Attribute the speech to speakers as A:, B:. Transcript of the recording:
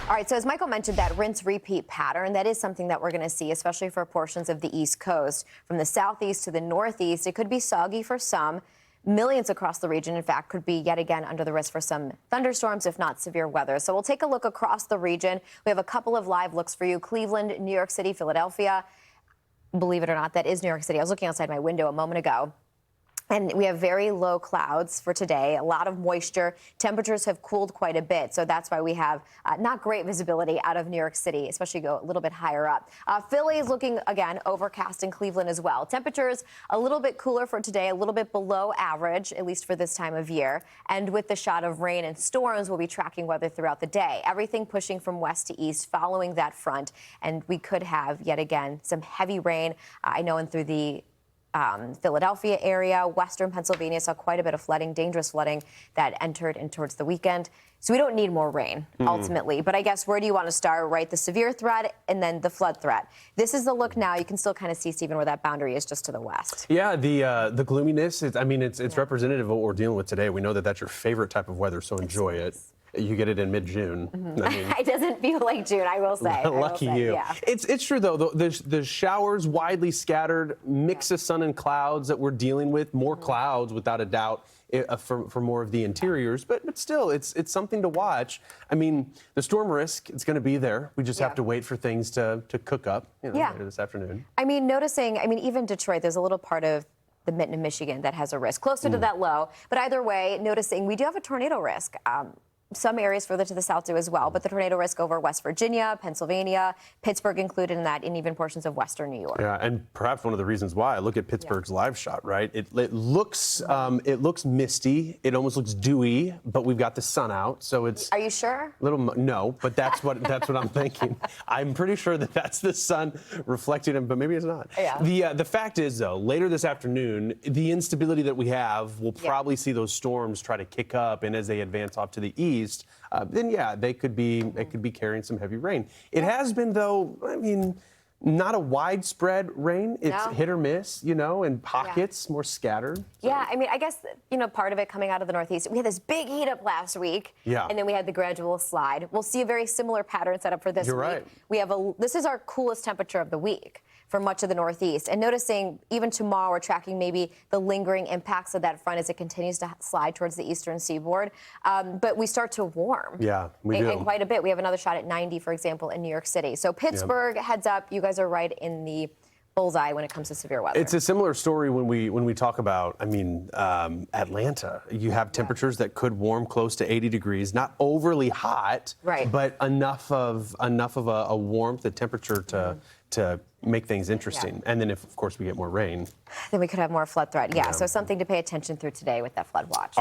A: All right, so as Michael mentioned, that rinse-repeat pattern, that is something that we're going to see, especially for portions of the East Coast. From the southeast to the northeast, it could be soggy for some. Millions across the region, in fact, could be yet again under the risk for some thunderstorms, if not severe weather. So we'll take a look across the region. We have a couple of live looks for you. Cleveland, New York City, Philadelphia. Believe it or not, that is New York City. I was looking outside my window a moment ago. And we have very low clouds for today, a lot of moisture. Temperatures have cooled quite a bit, so that's why we have not great visibility out of New York City, especially go a little bit higher up. Philly is looking, again, overcast in Cleveland as well. Temperatures a little bit cooler for today, a little bit below average, at least for this time of year. And with the shot of rain and storms, we'll be tracking weather throughout the day. Everything pushing from west to east following that front. And we could have, yet again, some heavy rain. I know in through the Philadelphia area, western Pennsylvania saw quite a bit of flooding, dangerous flooding that entered in towards the weekend. So we don't need more rain, ultimately. But I guess where do you want to start, right? The severe threat and then the flood threat. This is the look now. You can still kind of see, Stephen, where that boundary is just to the west. Yeah,
B: the gloominess, it's representative of what we're dealing with today. We know that that's your favorite type of weather, so enjoy it. You get it in mid-June.
A: I mean, it doesn't feel like June, I will say.
B: Lucky you.
A: Yeah.
B: It's true, though. The showers widely scattered, mix of sun and clouds that we're dealing with. More clouds, without a doubt, for more of the interiors. But still, it's something to watch. I mean, the storm risk, it's going to be there. We just have to wait for things to cook up later this afternoon.
A: I mean, even Detroit, there's a little part of the Mitten of Michigan that has a risk, closer to that low. But either way, noticing we do have a tornado risk. Some areas further to the south do as well, but the tornado risk over West Virginia, Pennsylvania, Pittsburgh included in that, and even portions of western New York.
B: Yeah, and perhaps one of the reasons why I look at Pittsburgh's live shot, right? It looks misty, it almost looks dewy, but we've got the sun out, so it's.
A: Are you sure?
B: No, but that's what I'm thinking. I'm pretty sure that that's the sun reflecting, but maybe it's not.
A: Yeah.
B: The fact is, though, later this afternoon, the instability that we have will probably see those storms try to kick up, and as they advance off to the east. Then they could be carrying some heavy rain. It has been, though, I mean, not a widespread rain. It's hit or miss, in pockets, more scattered. So.
A: Yeah, I mean, I guess, part of it coming out of the Northeast. We had this big heat up last week, and then we had the gradual slide. We'll see a very similar pattern set up for this week.
B: Right.
A: We have this is our coolest temperature of the week for much of the Northeast. And noticing even tomorrow, we're tracking maybe the lingering impacts of that front as it continues to slide towards the eastern seaboard. But we start to warm.
B: Yeah, we do.
A: And quite a bit. We have another shot at 90, for example, in New York City. So Pittsburgh, heads up, you guys are right in the bullseye when it comes to severe weather.
B: It's a similar story when we talk about, Atlanta. You have temperatures that could warm close to 80 degrees, not overly hot, but enough of a warmth, a temperature to make things interesting. And then if, of course, we get more rain.
A: Then we could have more flood threat. So something to pay attention through today with that flood watch.